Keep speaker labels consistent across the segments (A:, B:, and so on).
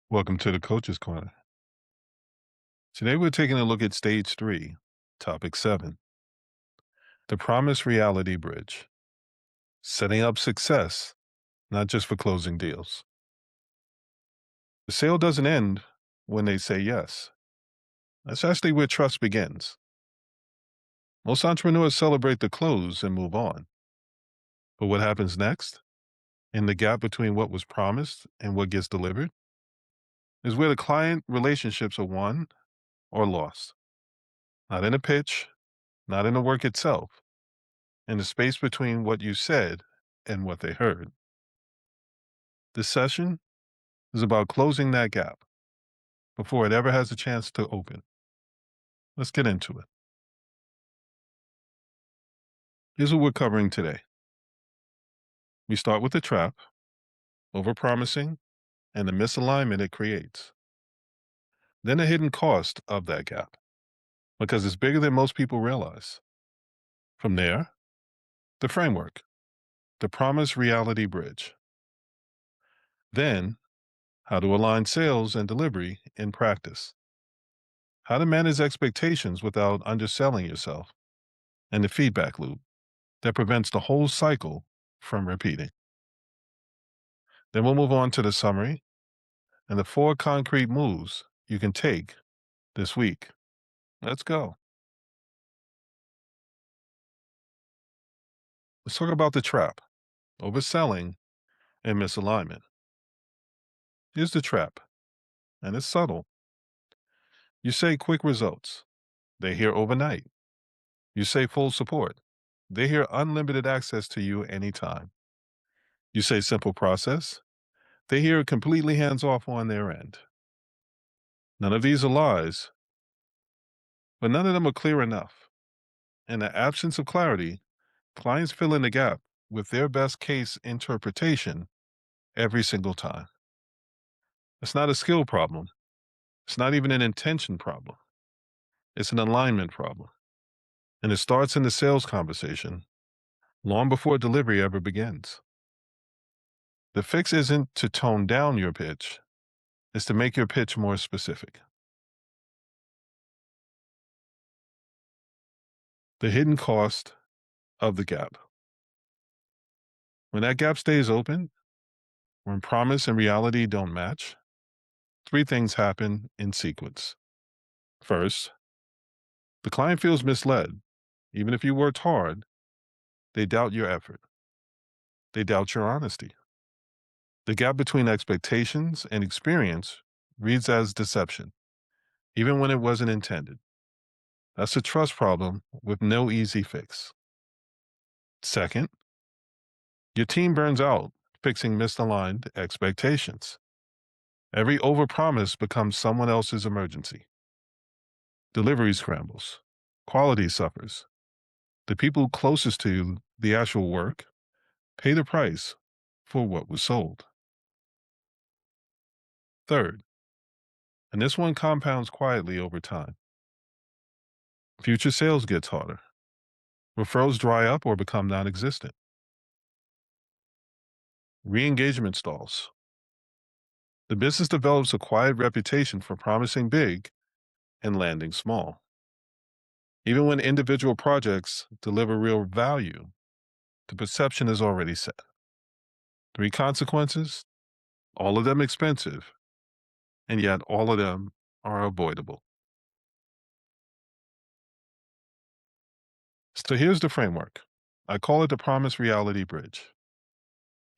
A: Welcome to the Coach's Corner. Today we're taking a look at Stage 3, Topic 7, the Promise Reality Bridge, setting up success, not just for closing deals. The sale doesn't end when they say yes. That's actually where trust begins. Most entrepreneurs celebrate the close and move on. But what happens next, in the gap between what was promised and what gets delivered, is where the client relationships are won or lost. Not in a pitch, not in the work itself, in the space between what you said and what they heard. This session is about closing that gap before it ever has a chance to open. Let's get into it. Here's what we're covering today. We start with the trap, overpromising, and the misalignment it creates. Then the hidden cost of that gap, because it's bigger than most people realize. From there, the framework, the promise reality bridge. Then, how to align sales and delivery in practice. How to manage expectations without underselling yourself, and the feedback loop that prevents the whole cycle from repeating. Then we'll move on to the summary and the 4 concrete moves you can take this week. Let's go. Let's talk about the trap, overselling, and misalignment. Here's the trap, and it's subtle. You say quick results, they hear overnight. You say full support, they hear unlimited access to you anytime. You say simple process, they hear completely hands off on their end. None of these are lies, but none of them are clear enough. In the absence of clarity, clients fill in the gap with their best case interpretation every single time. It's not a skill problem. It's not even an intention problem. It's an alignment problem. And it starts in the sales conversation long before delivery ever begins. The fix isn't to tone down your pitch, it's to make your pitch more specific. The hidden cost of the gap. When that gap stays open, when promise and reality don't match, 3 things happen in sequence. First, the client feels misled. Even if you worked hard, they doubt your effort. They doubt your honesty. The gap between expectations and experience reads as deception, even when it wasn't intended. That's a trust problem with no easy fix. Second, your team burns out fixing misaligned expectations. Every overpromise becomes someone else's emergency. Delivery scrambles. Quality suffers. The people closest to the actual work pay the price for what was sold. Third, and this one compounds quietly over time, future sales gets harder. Referrals dry up or become non existent. Re engagement stalls. The business develops a quiet reputation for promising big and landing small. Even when individual projects deliver real value, the perception is already set. 3 consequences, all of them expensive, and yet all of them are avoidable. So here's the framework. I call it the promise reality bridge.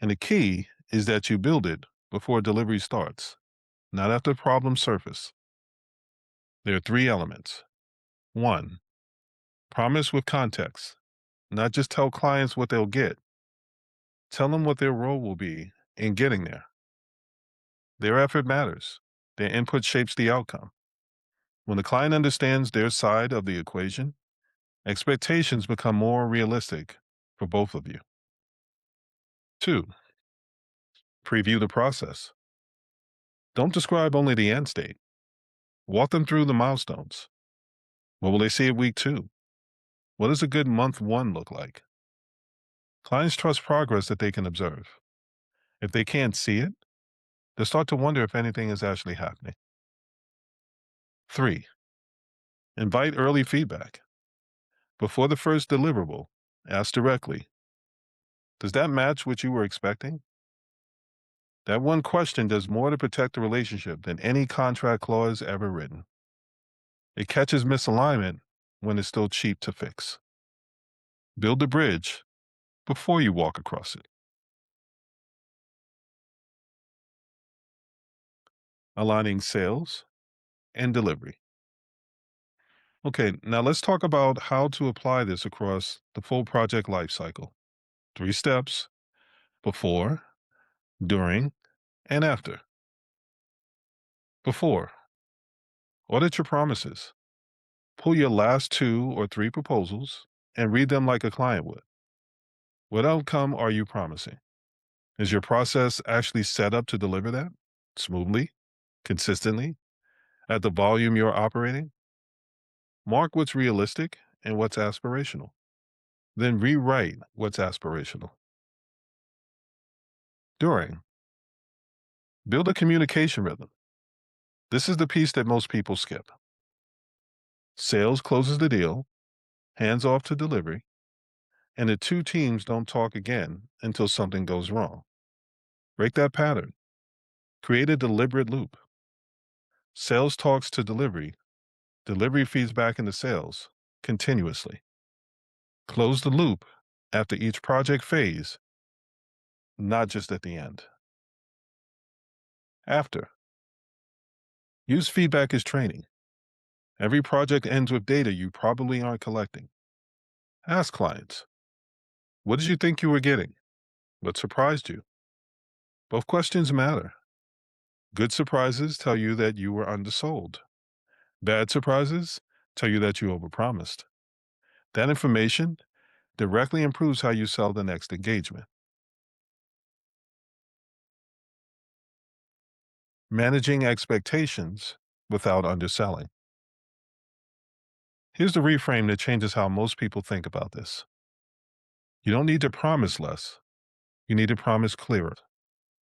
A: And the key is that you build it before delivery starts, not after problems surface. There are 3 elements. 1, promise with context, not just tell clients what they'll get. Tell them what their role will be in getting there. Their effort matters. Their input shapes the outcome. When the client understands their side of the equation, expectations become more realistic for both of you. 2, preview the process. Don't describe only the end state. Walk them through the milestones. What will they see at week 2? What does a good month 1 look like? Clients trust progress that they can observe. If they can't see it, They'll start to wonder if anything is actually happening. 3. Invite early feedback. Before the first deliverable, ask directly, does that match what you were expecting? That one question does more to protect the relationship than any contract clause ever written. It catches misalignment when it's still cheap to fix. Build the bridge before you walk across it. Aligning sales and delivery. Okay, now let's talk about how to apply this across the full project lifecycle. 3 steps: before, during, and after. Before, audit your promises. Pull your last 2 or 3 proposals and read them like a client would. What outcome are you promising? Is your process actually set up to deliver that smoothly, consistently, at the volume you're operating? Mark what's realistic and what's aspirational. Then rewrite what's aspirational. During, build a communication rhythm. This is the piece that most people skip. Sales closes the deal, hands off to delivery, and the 2 teams don't talk again until something goes wrong. Break that pattern. Create a deliberate loop. Sales talks to delivery feeds back into sales continuously. Close the loop after each project phase, not just at the end. After, use feedback as training. Every project ends with data you probably aren't collecting. Ask clients, what did you think you were getting? What surprised you? Both questions matter. Good surprises tell you that you were undersold. Bad surprises tell you that you overpromised. That information directly improves how you sell the next engagement. Managing expectations without underselling. Here's the reframe that changes how most people think about this. You don't need to promise less, you need to promise clearer.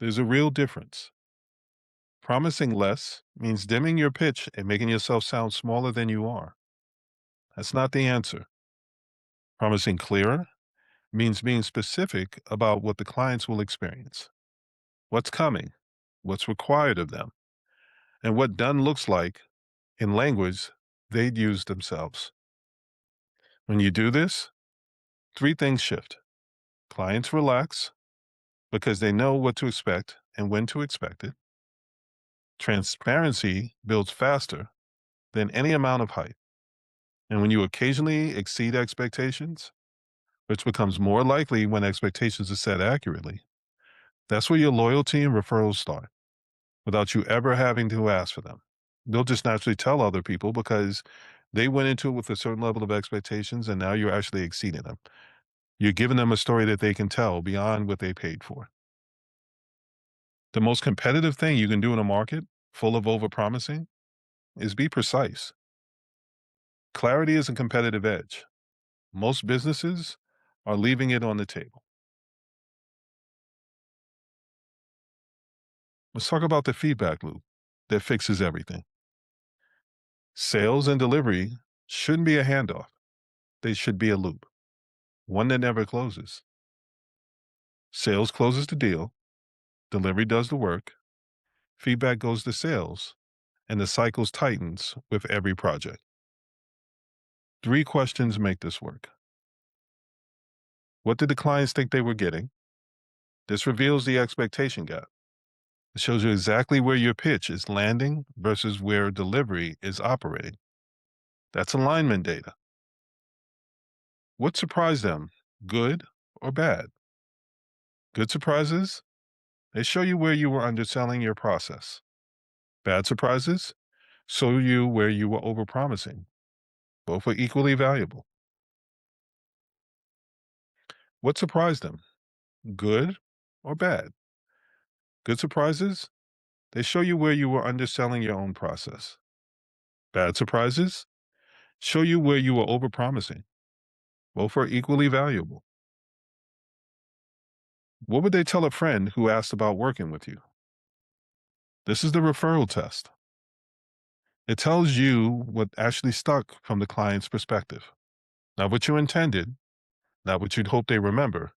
A: There's a real difference. Promising less means dimming your pitch and making yourself sound smaller than you are. That's not the answer. Promising clearer means being specific about what the clients will experience, what's coming, what's required of them, and what done looks like in language they'd use themselves. When you do this, 3 things shift. Clients relax because they know what to expect and when to expect it. Transparency builds faster than any amount of hype. And when you occasionally exceed expectations, which becomes more likely when expectations are set accurately, that's where your loyalty and referrals start without you ever having to ask for them. They'll just naturally tell other people because they went into it with a certain level of expectations and now you're actually exceeding them. You're giving them a story that they can tell beyond what they paid for. The most competitive thing you can do in a market full of overpromising is be precise. Clarity is a competitive edge. Most businesses are leaving it on the table. Let's talk about the feedback loop that fixes everything. Sales and delivery shouldn't be a handoff. They should be a loop, one that never closes. Sales closes the deal, delivery does the work, feedback goes to sales, and the cycles tightens with every project. 3 questions make this work. What did the clients think they were getting? This reveals the expectation gap. It shows you exactly where your pitch is landing versus where delivery is operating. That's alignment data. What surprised them, good or bad? Good surprises? They show you where you were underselling your process. Bad surprises? Show you where you were overpromising. Both are equally valuable. What surprised them? Good or bad? Good surprises? They show you where you were underselling your own process. Bad surprises? Show you where you were overpromising. Both are equally valuable. What would they tell a friend who asked about working with you? This is the referral test. It tells you what actually stuck from the client's perspective, not what you intended, not what you'd hope they remember.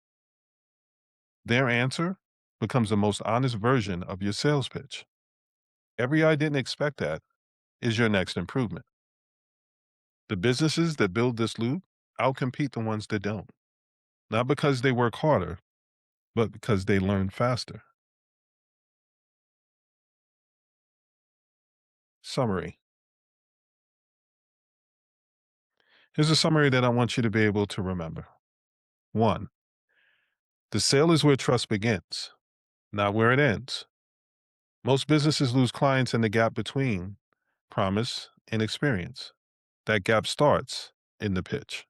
A: Their answer becomes the most honest version of your sales pitch. Every I didn't expect that is your next improvement. The businesses that build this loop outcompete the ones that don't, not because they work harder, but because they learn faster. Summary. Here's a summary that I want you to be able to remember. 1. The sale is where trust begins, not where it ends. Most businesses lose clients in the gap between promise and experience. That gap starts in the pitch.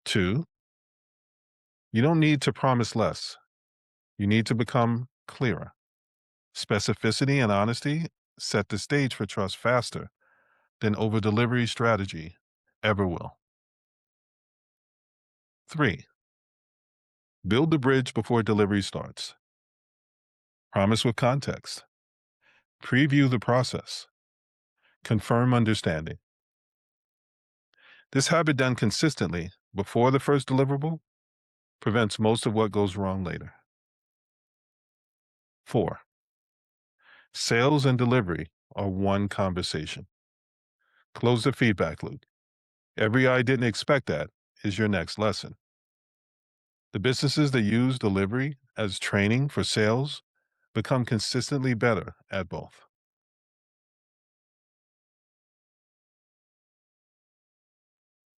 A: 2. You don't need to promise less. You need to become clearer. Specificity and honesty set the stage for trust faster than over delivery strategy ever will. 3. Build the bridge before delivery starts. Promise with context. Preview the process. Confirm understanding. This habit done consistently before the first deliverable prevents most of what goes wrong later. 4. Sales and delivery are one conversation. Close the feedback loop. Every I didn't expect that is your next lesson. The businesses that use delivery as training for sales become consistently better at both.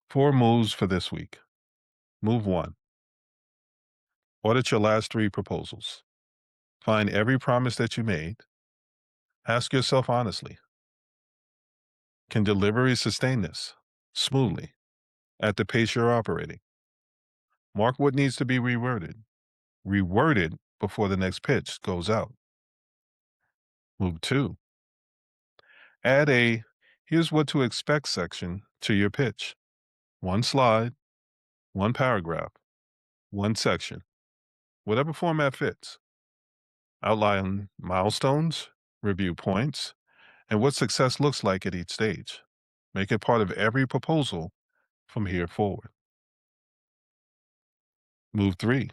A: 4 moves for this week. Move 1. Audit your last 3 proposals. Find every promise that you made. Ask yourself honestly, can delivery sustain this smoothly at the pace you're operating? Mark what needs to be reworded. Reword it before the next pitch goes out. Move 2. Add a here's what to expect section to your pitch. 1 slide, 1 paragraph, 1 section, whatever format fits. Outline milestones, review points, and what success looks like at each stage. Make it part of every proposal from here forward. Move 3.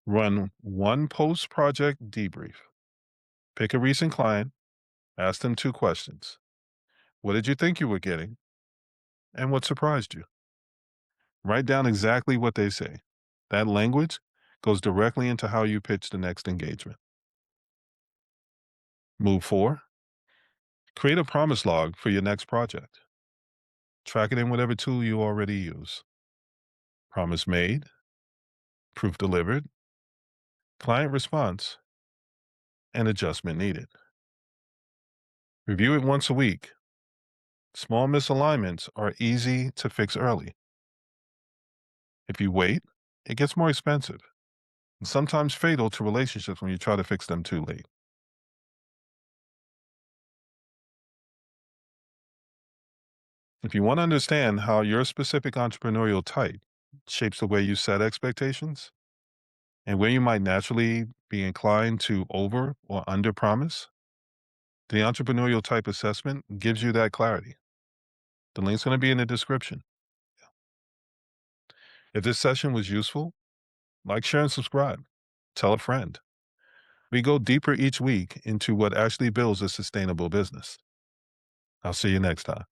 A: Run 1 post project debrief. Pick a recent client, ask them 2 questions. What did you think you were getting? And what surprised you? Write down exactly what they say. That language goes directly into how you pitch the next engagement. Move 4. Create a promise log for your next project. Track it in whatever tool you already use. Promise made, proof delivered, client response, and adjustment needed. Review it once a week. Small misalignments are easy to fix early. If you wait, it gets more expensive and sometimes fatal to relationships when you try to fix them too late. If you want to understand how your specific entrepreneurial type shapes the way you set expectations and where you might naturally be inclined to over or under promise, the entrepreneurial type assessment gives you that clarity. The link's going to be in the description. If this session was useful, like, share, and subscribe. Tell a friend. We go deeper each week into what actually builds a sustainable business. I'll see you next time.